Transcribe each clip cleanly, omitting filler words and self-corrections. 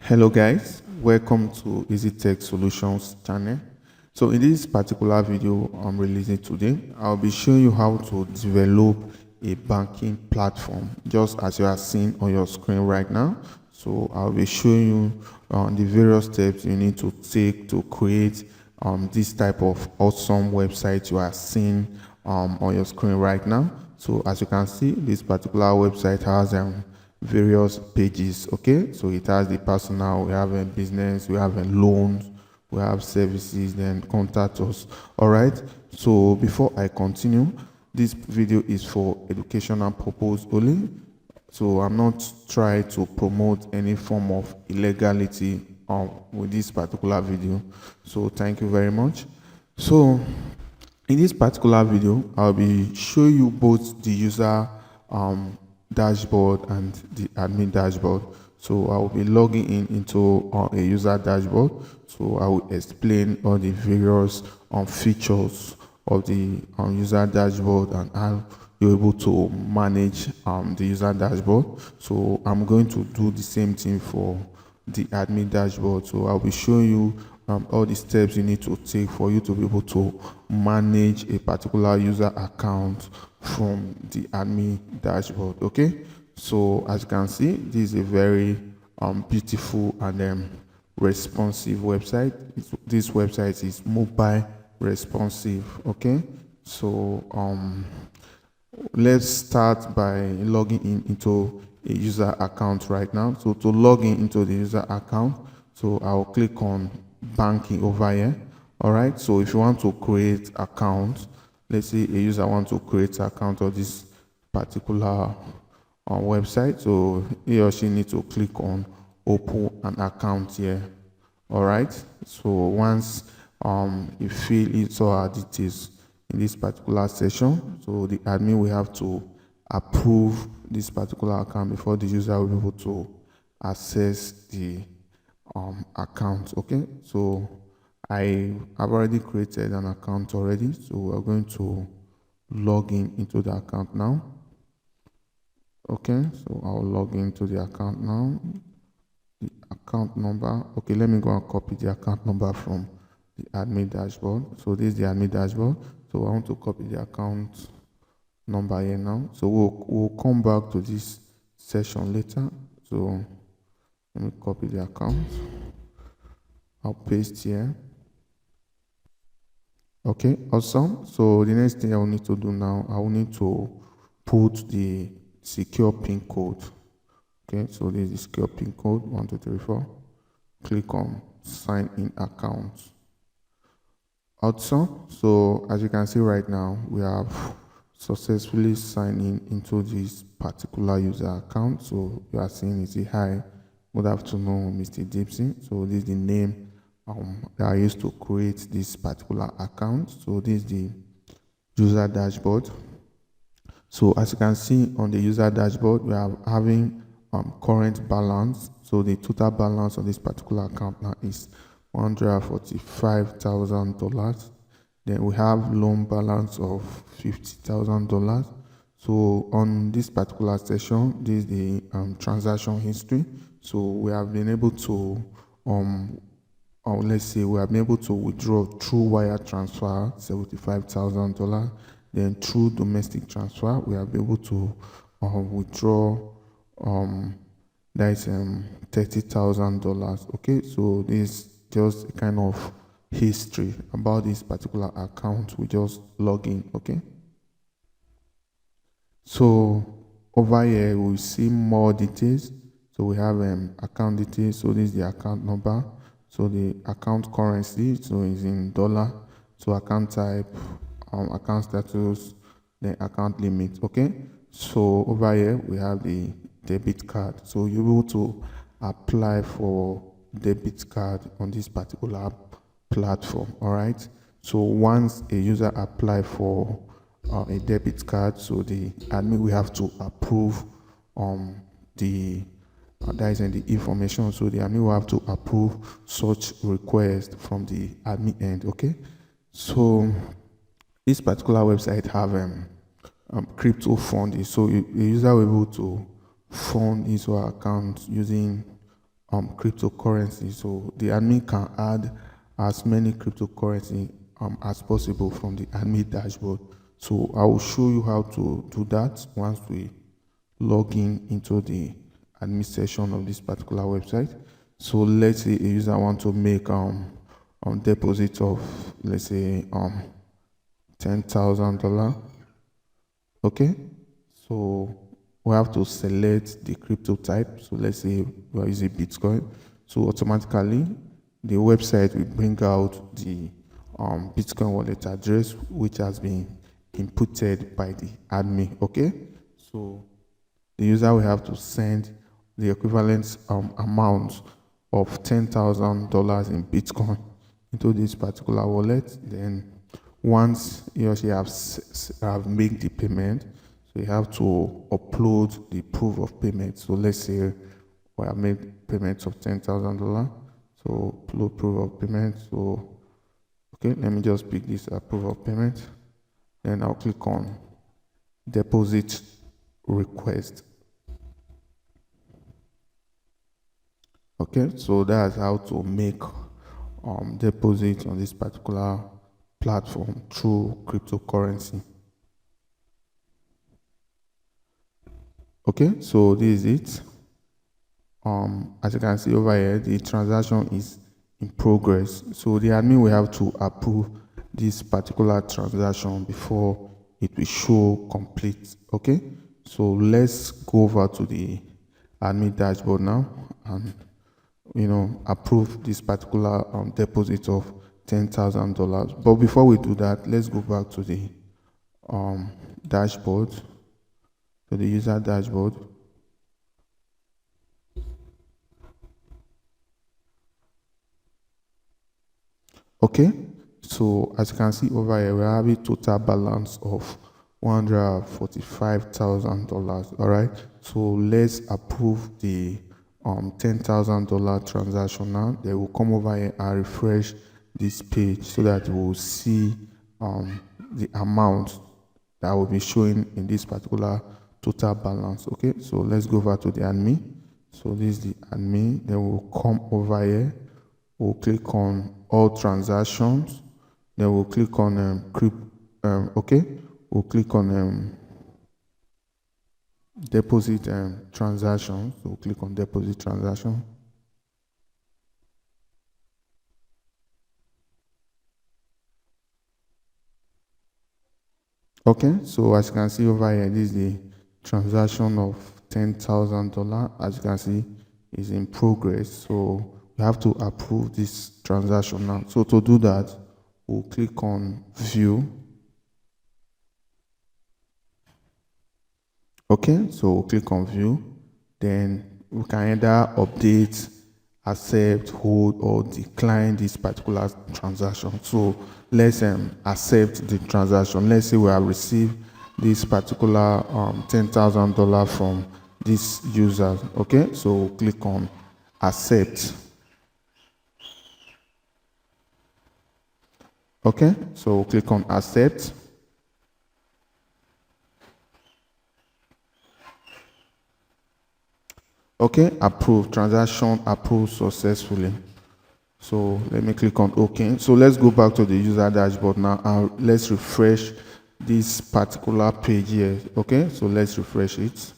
Hello guys, welcome to Eazy-Tech Solutions channel. So in this particular video I'm releasing today, I'll be showing you how to develop a banking platform just as you are seeing on your screen right now. So I'll be showing you the various steps you need to take to create this type of awesome website you are seeing on your screen right now. So as you can see, this particular website has various pages. Okay, so it has the personal, we have a business, we have a loans, we have services, then contact us. All right, so before I continue, this video is for educational purpose only, so I'm not trying to promote any form of illegality with this particular video. So thank you very much. So in this particular video, I'll be showing you both the user dashboard and the admin dashboard. So I will be logging into a user dashboard. So I will explain all the various features of the user dashboard and how you're able to manage the user dashboard. So I'm going to do the same thing for the admin dashboard. So I'll be showing you all the steps you need to take for you to be able to manage a particular user account from the admin dashboard. Okay, so as you can see, this is a very beautiful and responsive website. This website is mobile responsive. Okay, so let's start by logging into a user account right now. So to log into the user account, so I'll click on banking over here. All right, so if you want to create account, let's say a user wants to create an account of this particular website, so he or she needs to click on open an account here. All right, so once you fill it or our details in this particular session, so the admin will have to approve this particular account before the user will be able to access the account. Okay, so I have already created an account already, so we're going to log into the account now. Okay, so I'll log into the account now. The account number, okay, let me go and copy the account number from the admin dashboard. So this is the admin dashboard, so I want to copy the account number here now. So we'll come back to this session later. So let me copy the account, I'll paste here. Okay, awesome. So the next thing I will need to do now, I will need to put the secure pin code. Okay, so this is the secure pin code 1234. Click on sign in account. Awesome. So as you can see right now, we have successfully signed into this particular user account. So you are seeing it, say hi, good afternoon, Mr. Dipsy. So this is the name that I used to create this particular account. So this is the user dashboard. So as you can see on the user dashboard, we are having current balance. So the total balance of this particular account now is $145,000. Then we have loan balance of $50,000. So on this particular session, this is the transaction history. So we have been able to let's say we have been able to withdraw through wire transfer $75,000. Then through domestic transfer, we have been able to withdraw that is $30,000. Okay, so this just a kind of history about this particular account. We just log in. Okay, so over here we see more details. So we have account details. So this is the account number. So the account currency, so is in dollar. So account type, account status, then account limit. Okay, so over here we have the debit card. So you're able to apply for debit card on this particular platform. All right, so once a user apply for a debit card, so the admin will have to approve the that is in the information. So the admin will have to approve such request from the admin end. Okay, so this particular website have crypto funding. So the user will be able to fund his or her account using cryptocurrency. So the admin can add as many cryptocurrency as possible from the admin dashboard. So I will show you how to do that once we log in into the admin section of this particular website. So let's say a user want to make deposit of, let's say $10,000. Okay, so we have to select the crypto type. So let's say we are using Bitcoin. So automatically the website will bring out the Bitcoin wallet address, which has been inputted by the admin. Okay, so the user will have to send the equivalent amount of $10,000 in Bitcoin into this particular wallet. Then once he or she have made the payment, so you have to upload the proof of payment. So let's say we have made payments of $10,000. So upload proof of payment. So okay, let me just pick this proof of payment. Then I'll click on deposit request. Okay, so that's how to make deposit on this particular platform through cryptocurrency. Okay, so this is it. As you can see over here, the transaction is in progress. So the admin will have to approve this particular transaction before it will show complete. Okay, so let's go over to the admin dashboard now and approve this particular deposit of $10,000. But before we do that, let's go back to the dashboard, to the user dashboard. Okay, so as you can see over here, we have a total balance of $145,000. All right, so let's approve the $10,000 transaction now. They will come over here and refresh this page so that we'll see the amount that will be showing in this particular total balance. Okay, so let's go over to the admin. So this is the admin. Then we'll come over here. We'll click on all transactions. Then we'll click on we'll click on deposit transaction. So we'll click on deposit transaction. Okay, so as you can see over here, this is the transaction of $10,000. As you can see, is in progress. So we have to approve this transaction now. So to do that, we'll click on view. Okay, so we'll click on view. Then we can either update, accept, hold, or decline this particular transaction. So let's accept the transaction. Let's say we have received this particular $10,000 from this user. Okay, so we'll click on accept. Okay, so we'll click on accept. Okay, approved. Transaction approved successfully. So let me click on OK. So let's go back to the user dashboard now and let's refresh this particular page here. Okay, so let's refresh it.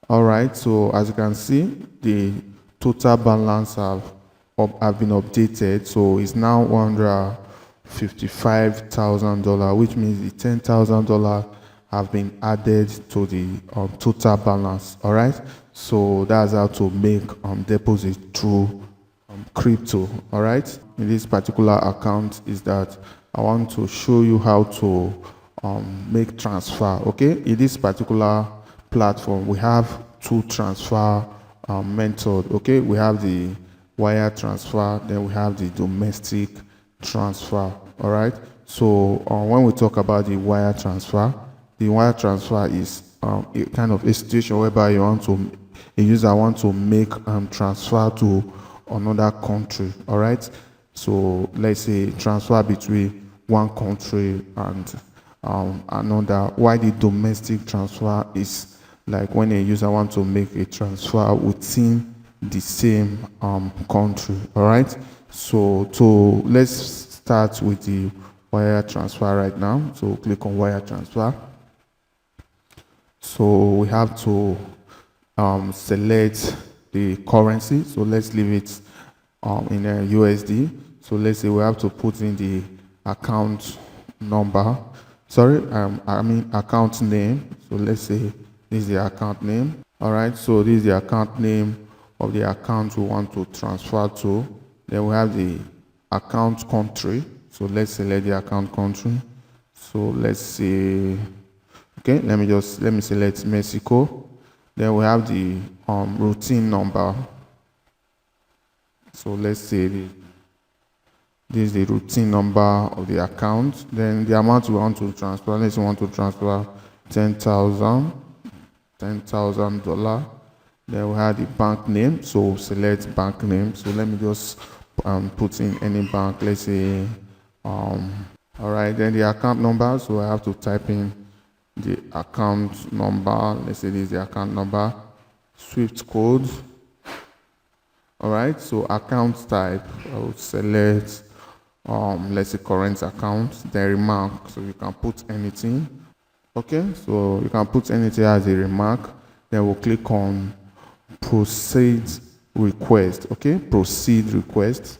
All right, so as you can see, the total balance have been updated. So it's now $155,000, which means the $10,000 have been added to the total balance. All right, so that's how to make deposit through crypto. All right, in this particular account is that I want to show you how to make transfer. Okay, in this particular platform we have two transfer method. Okay, we have the wire transfer, then we have the domestic transfer. All right, so when we talk about the wire transfer is a kind of a situation whereby a user wants to make transfer to another country. All right, so let's say transfer between one country and another, while the domestic transfer is like when a user wants to make a transfer within the same country. All right, so let's start with the wire transfer right now. So click on wire transfer. So we have to select the currency. So let's leave it in a USD. So let's say we have to put in the account number. Sorry, I mean account name. So let's say this is the account name. All right, so this is the account name of the account we want to transfer to. Then we have the account country. So let's select the account country. So let's say, okay, let me select Mexico. Then we have the routine number. So let's say this is the routine number of the account. Then the amount we want to transfer. Let's say we want to transfer $10,000. Then we have the bank name. So select bank name. So let me just put in any bank. Let's say all right. Then the account number. So I have to type in the account number. Let's say this is the account number. Swift code. All right, so account type, I will select let's say current account, then remark. So you can put anything. Okay, so you can put anything as a remark. Then we'll click on proceed request. Okay, proceed request.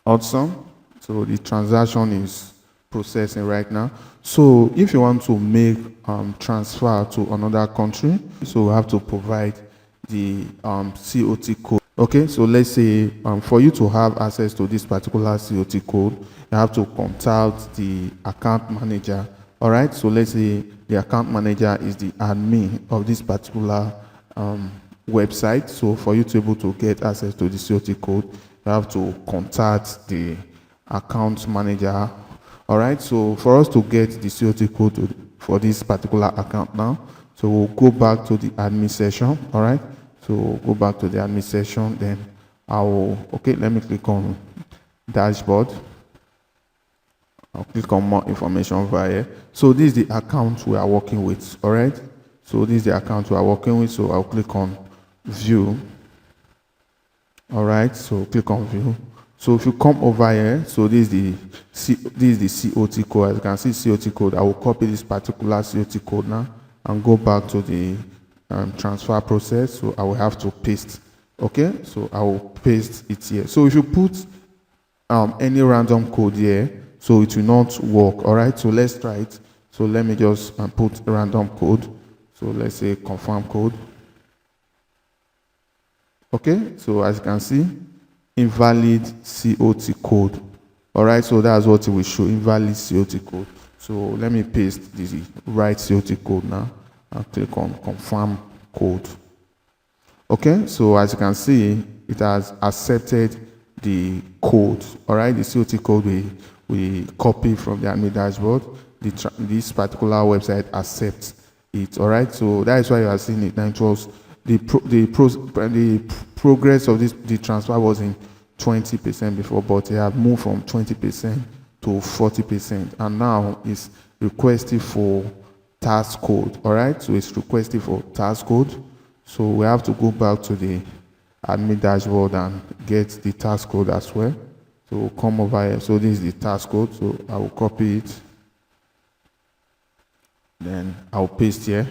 Awesome. So the transaction is processing right now. So if you want to make transfer to another country, so we have to provide the COT code. Okay, so let's say for you to have access to this particular COT code, you have to contact the account manager. All right, so let's say the account manager is the admin of this particular website. So for you to be able to get access to the COT code, you have to contact the account manager. All right, so for us to get the COT code for this particular account now, so we'll go back to the admin session. All right, so we'll go back to the admin session. Then okay, let me click on dashboard. I'll click on more information over here. So this is the account we are working with. All right, so this is the account we are working with. So I'll click on view. All right, so click on view. So if you come over here, so this is the COT code. As you can see, COT code. I will copy this particular COT code now and go back to the transfer process. So I will have to paste. Okay, so I will paste it here. So if you put any random code here, so it will not work. All right, so let's try it. So let me just put a random code. So let's say confirm code. Okay, so as you can see, invalid COT code. All right, so that's what it will show, invalid COT code. So let me paste the right COT code now and click on confirm code. Okay, so as you can see, it has accepted the code. All right, the COT code we copy from the admin dashboard. This particular website accepts it. All right, so that is why you are seeing it. Now it was the progress of the transfer was in 20% before, but it have moved from 20% to 40%, and now it's requesting for task code. All right, so it's requesting for task code. So we have to go back to the admin dashboard and get the task code as well. So we'll come over here. So this is the task code. So I will copy it. Then I'll paste here.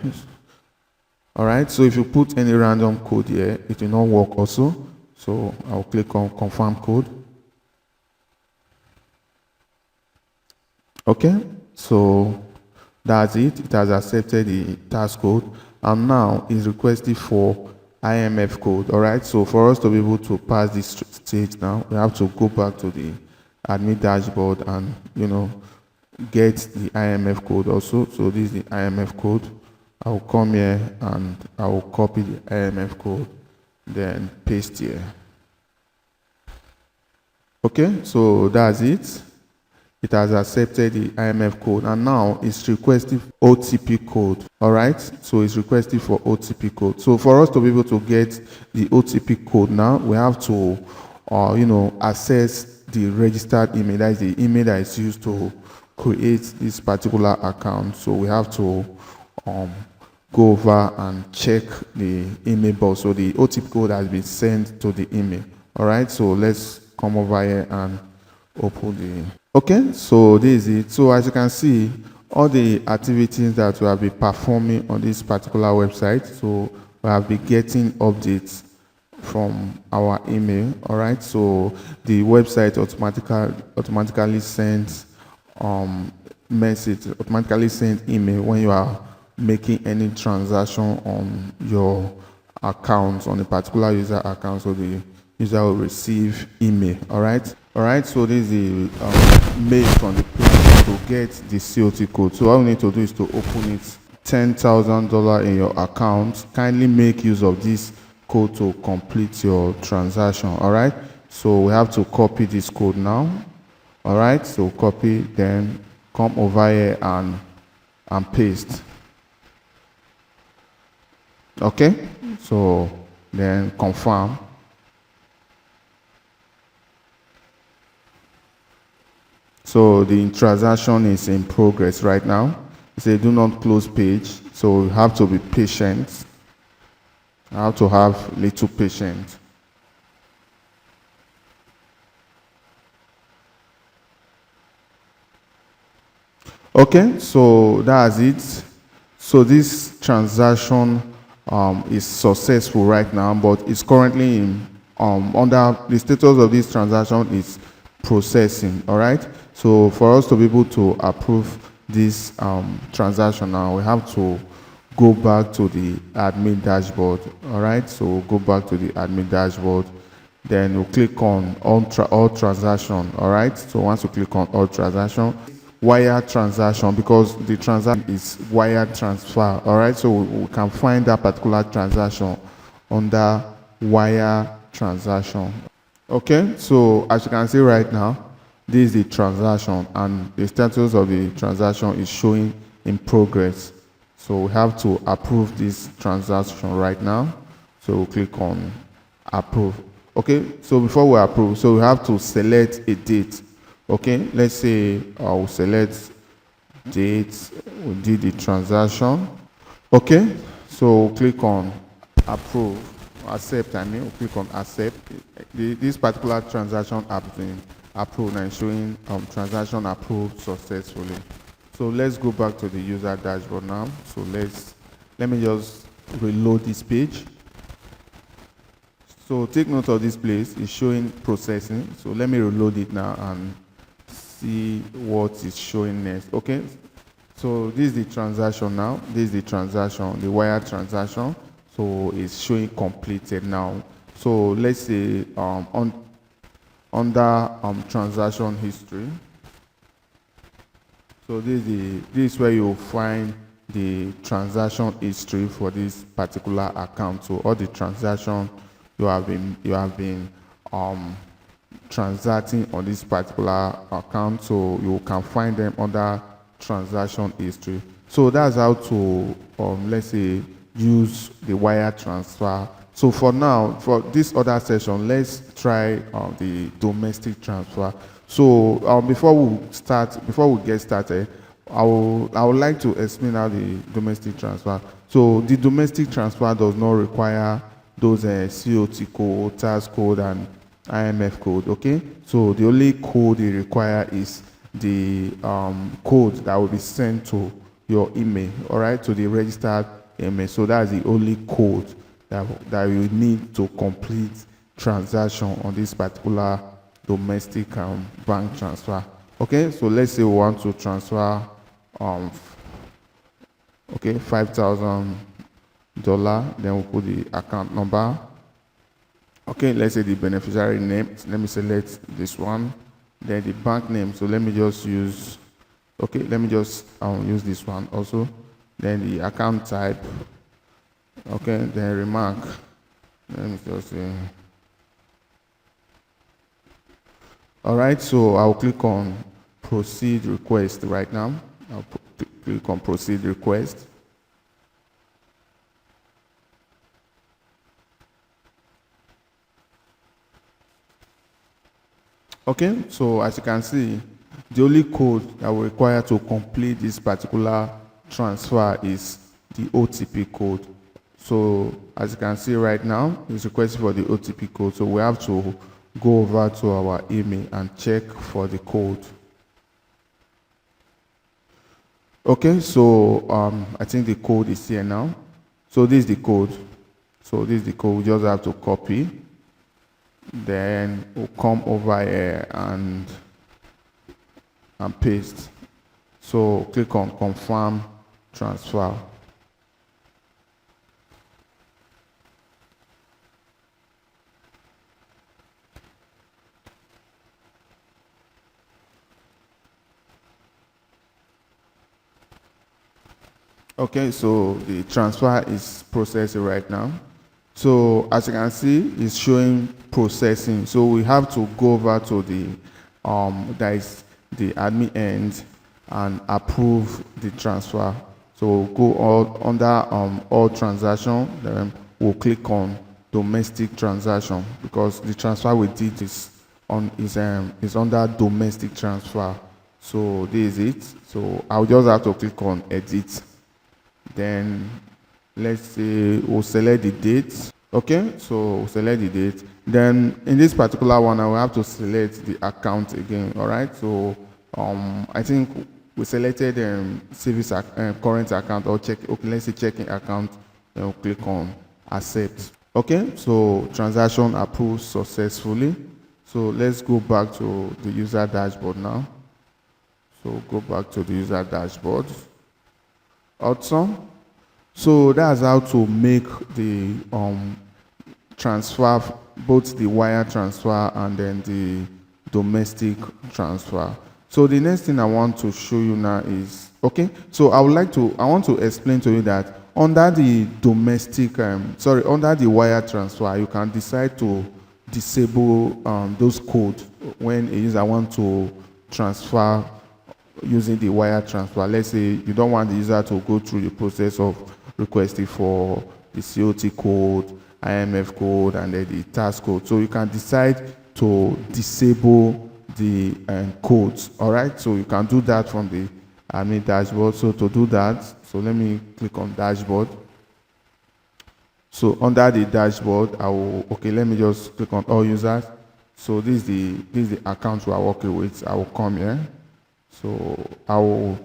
All right, so if you put any random code here, it will not work also. So I'll click on confirm code. Okay, so that's it. It has accepted the task code, and now it's requesting for IMF code. All right, so for us to be able to pass this stage now, we have to go back to the admin dashboard and get the IMF code also. So this is the IMF code. I will come here and I will copy the IMF code, then paste here. Okay, so that's it. It has accepted the IMF code, and now it's requesting OTP code. All right, so it's requesting for OTP code. So for us to be able to get the OTP code now, we have to access the registered email. That is the email that is used to create this particular account. So we have to go over and check the email box. So the OTP code has been sent to the email. All right, so let's come over here and open the. Okay, so this is it. So as you can see, all the activities that we have been performing on this particular website, so we have been getting updates from our email. All right, so the website automatically sends message, automatically sends email when you are making any transaction on your account, on a particular user account. So the user will receive email. All right, so this is the mail from the platform to get the COT code. So all we need to do is to open it. $10,000 in your account. Kindly make use of this code to complete your transaction. All right, so we have to copy this code now. All right, so copy, then come over here and paste. Okay, so then confirm. So the transaction is in progress right now. It says do not close page, so you have to be patient. You have to have little patience. Okay, so that's it. So this transaction is successful right now, but it's currently in under the status of this transaction is processing. All right, so for us to be able to approve this transaction now, we have to go back to the admin dashboard. All right, so we'll go back to the admin dashboard, then we'll click on all transaction. All right, so once you click on all transaction, wire transaction, because the transaction is wire transfer. All right, so we can find that particular transaction under wire transaction. Okay, so as you can see right now, this is the transaction and the status of the transaction is showing in progress. So we have to approve this transaction right now. So we'll click on approve. Okay, so before we approve, so we have to select a date. Okay, let's say I'll select date, we did the transaction. Okay, so we'll click on approve, accept, we'll click on accept. This particular transaction has been approved and showing transaction approved successfully. So let's go back to the user dashboard now. So let me just reload this page. So take note of this place, it's showing processing. So let me reload it now and see what is showing next. Okay, so this is the transaction now. This is the transaction, the wire transaction. So it's showing completed now. So let's say under transaction history. So this is where you'll find the transaction history for this particular account. So all the transactions you have been transacting on this particular account, so you can find them under transaction history. So that's how to let's say use the wire transfer. So for now, for this other session, let's try the domestic transfer. So before we get started, I would like to explain how the domestic transfer. So the domestic transfer does not require those COT code, tax code, and IMF code. Okay, so the only code they require is the code that will be sent to your email. All right, to the registered email. So that's the only code that you need to complete transaction on this particular domestic bank transfer. Okay, so let's say we want to transfer $5,000, then we'll put the account number. Okay, let's say the beneficiary name, let me select this one, then the bank name. So let me just use use this one also, then the account type. Okay, then remark, let me just say. All right, so I'll click on proceed request right now. I'll click on proceed request. Okay, so as you can see, the only code that we require to complete this particular transfer is the OTP code. So as you can see right now, it's requesting for the OTP code. So we have to go over to our email and check for the code. Okay, so I think the code is here now. So this is the code. So this is the code. We just have to copy. Then we'll come over here and paste. So click on confirm transfer. Okay, so the transfer is processing right now. So as you can see, it's showing processing. So we have to go over to the that is the admin end and approve the transfer. So we'll go all under all transaction. Then we'll click on domestic transaction because the transfer we did is under domestic transfer. So this is it. So I'll just have to click on edit. Then let's say we'll select the date. Okay, so we'll select the date. Then in this particular one, I will have to select the account again. All right, so I think we selected savings current account or check. Okay, let's say checking account. Then we'll click on accept. Okay, so transaction approved successfully. So let's go back to the user dashboard now. So go back to the user dashboard. Awesome. So that's how to make the transfer, both the wire transfer and then the domestic transfer. So the next thing I want to show you now is, okay, so I want to explain to you that under the domestic, under the wire transfer, you can decide to disable those codes when a user wants to transfer using the wire transfer. Let's say you don't want the user to go through the process of requesting for the COT code, IMF code, and then the task code. So you can decide to disable the codes. All right, so you can do that from the admin dashboard. So to do that, so let me click on dashboard. So under the dashboard, let me just click on all users. So this is the account we are working with. I will come here. So I will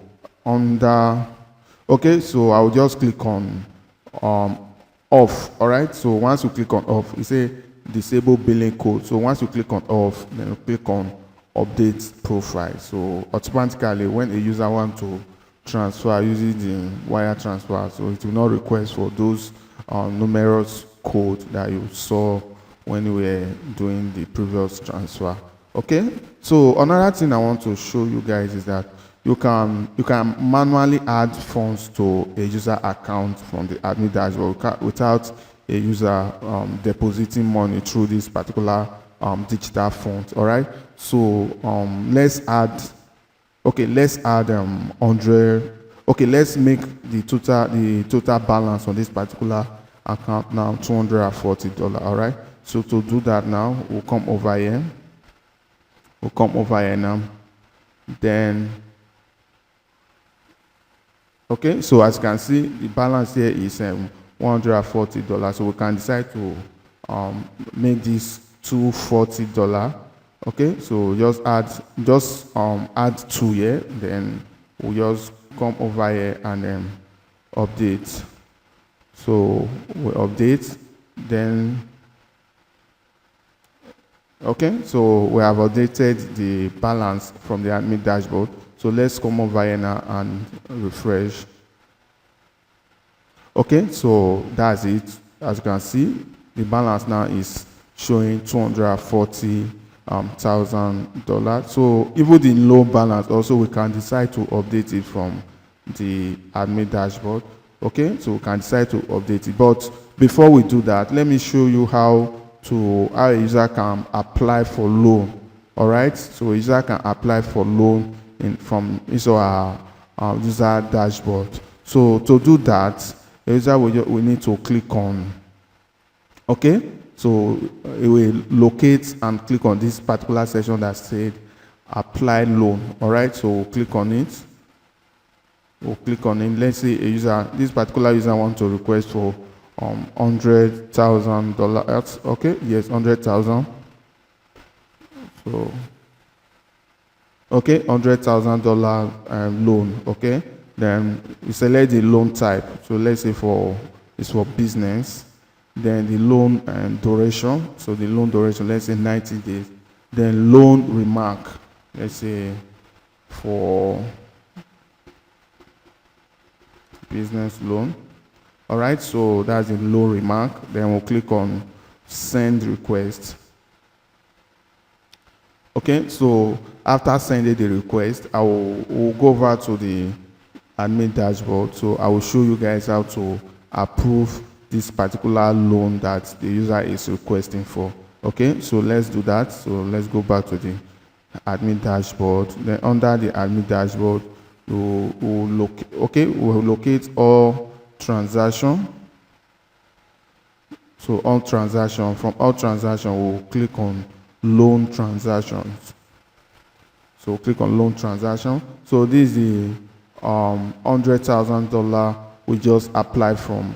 so I will just click on off. All right, so once you click on off, it says disable billing code. So once you click on off, then you click on update profile. So automatically when a user wants to transfer using the wire transfer, so it will not request for those numerous codes that you saw when you were doing the previous transfer. Okay, so another thing I want to show you guys is that you can manually add funds to a user account from the admin dashboard without a user depositing money through this particular digital font. All right, so let's add 100. Okay, let's make the total balance on this particular account now $240. All right, so to do that now, we'll come over here. Now. Then, okay, so as you can see, the balance here is $140. So we can decide to make this $240. Okay, so just add 2 here. Then we'll just come over here and update. So we update. Then. Okay, so we have updated the balance from the admin dashboard. So let's come over here now and refresh. Okay, so that's it. As you can see, the balance now is showing $240,000. So even the low balance, also we can decide to update it from the admin dashboard. Okay, so we can decide to update it. But before we do that, let me show you how a user can apply for loan. All right, so a user can apply for loan from our user dashboard. So to do that, a user will need to click on. Okay, so it will locate and click on this particular section that said apply loan. All right, so we'll click on it. we'll click on it. Let's say a user, this particular user wants to request for $100,000. Okay, yes, 100,000. So okay, $100,000 loan. Okay, then we select the loan type. So let's say it's for business. Then the loan duration. So the loan duration, let's say 90 days. Then loan remark, let's say for business loan. All right, so that's the loan remark. Then we'll click on send request. Okay, so after sending the request, we'll go over to the admin dashboard. So I will show you guys how to approve this particular loan that the user is requesting for. Okay, so let's do that. So let's go back to the admin dashboard. Then under the admin dashboard, we'll locate all transaction. So all transaction, from all transaction, we'll click on loan transactions. So click on loan transaction. So this is the $100,000 we just applied from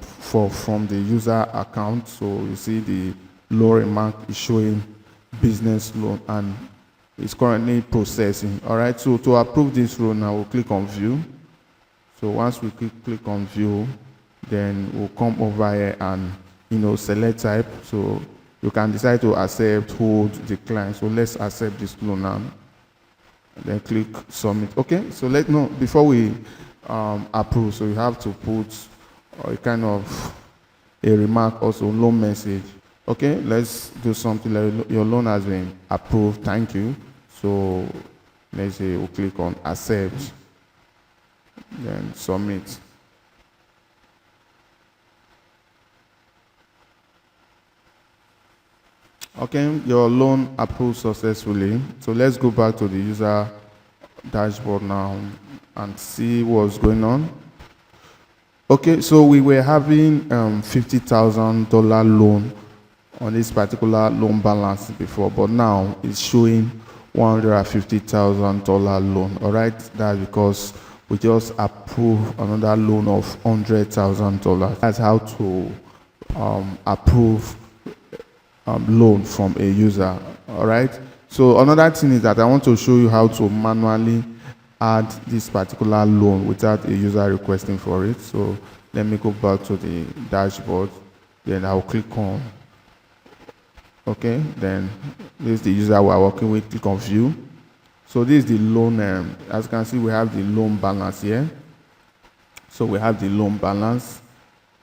the user account. So you see the loan remark is showing business loan and it's currently processing. All right, so to approve this loan now, we'll click on view. So once we click on view, then we'll come over here and select type. So you can decide to accept, hold, decline. So let's accept this loan now. Then click submit. Okay, so before we approve, so you have to put a kind of a remark, also loan message. Okay, let's do something like your loan has been approved, thank you. So let's say we'll click on accept, then submit. Okay, your loan approved successfully. So let's go back to the user dashboard now and see what's going on. Okay, so we were having $50,000 loan on this particular loan balance before, but now it's showing $150,000 loan. All right, that's because we just approved another loan of $100,000. That's how to approve loan from a user. All right, so another thing is that I want to show you how to manually add this particular loan without a user requesting for it. So let me go back to the dashboard, then I'll click on then this is the user we're working with. Click on view. So this is the loan. As you can see, we have the loan balance here. So we have the loan balance.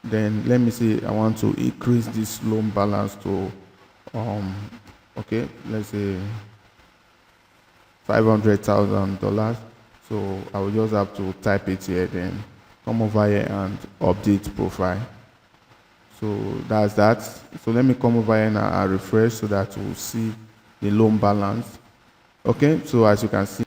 Then let me see, I want to increase this loan balance to let's say $500,000. So I will just have to type it here, then come over here and update profile. So that's that. So let me come over here now and refresh so that we'll see the loan balance. Okay, so as you can see,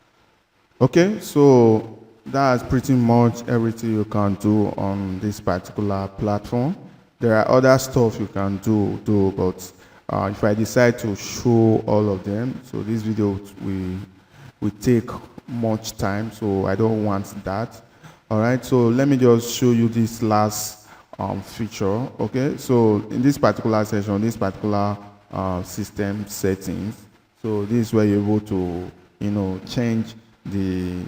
okay, so that's pretty much everything you can do on this particular platform. There are other stuff you can do but if I decide to show all of them, so this video will take much time, so I don't want that. All right, so let me just show you this last feature. Okay, so in this particular section, this particular system settings, so this is where you're able to change the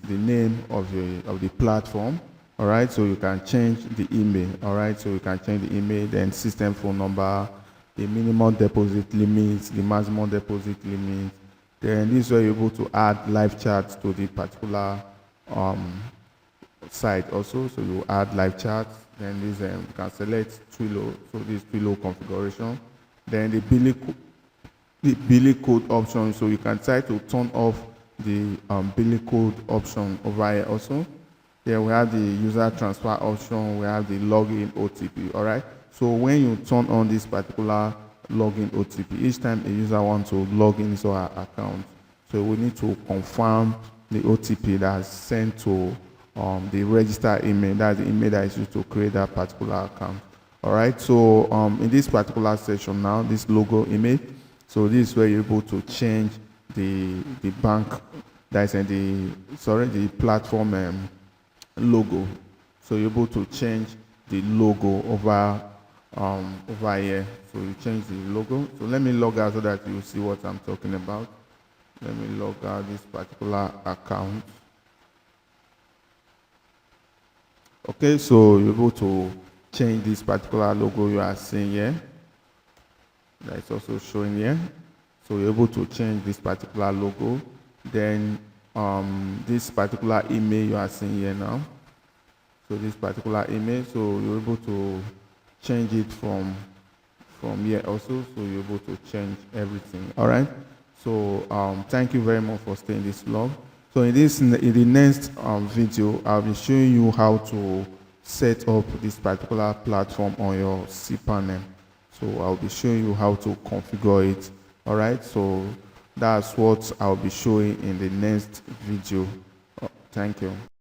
name of the platform. All right, so you can change the email. All right, so you can change the email, then system phone number, the minimum deposit limits, the maximum deposit limit. Then this is where you're able to add live chats to the particular site also. So you add live chats. Then this you can select Twilio. So this Twilio configuration. Then the billing code option. So you can try to turn off the billing code option over here also. Then we have the user transfer option. We have the login OTP. All right. So when you turn on this particular login OTP, each time a user wants to log in his or her account, so we need to confirm the OTP that's sent to the registered email. That's the email that is used to create that particular account. All right. So in this particular section now, this logo image. So this is where you're able to change the bank that's in the platform logo. So you're able to change the logo over here. So you change the logo. So let me log out so that you see what I'm talking about. Let me log out this particular account. Okay, so you're able to change this particular logo you are seeing here. That's also showing here. So you're able to change this particular logo. Then this particular email you are seeing here now. So this particular email, so you're able to change it from here also. So you're able to change everything. All right. So thank you very much for staying this long. So in the next video, I'll be showing you how to set up this particular platform on your cPanel. So I'll be showing you how to configure it. All right. So that's what I'll be showing in the next video. Thank you.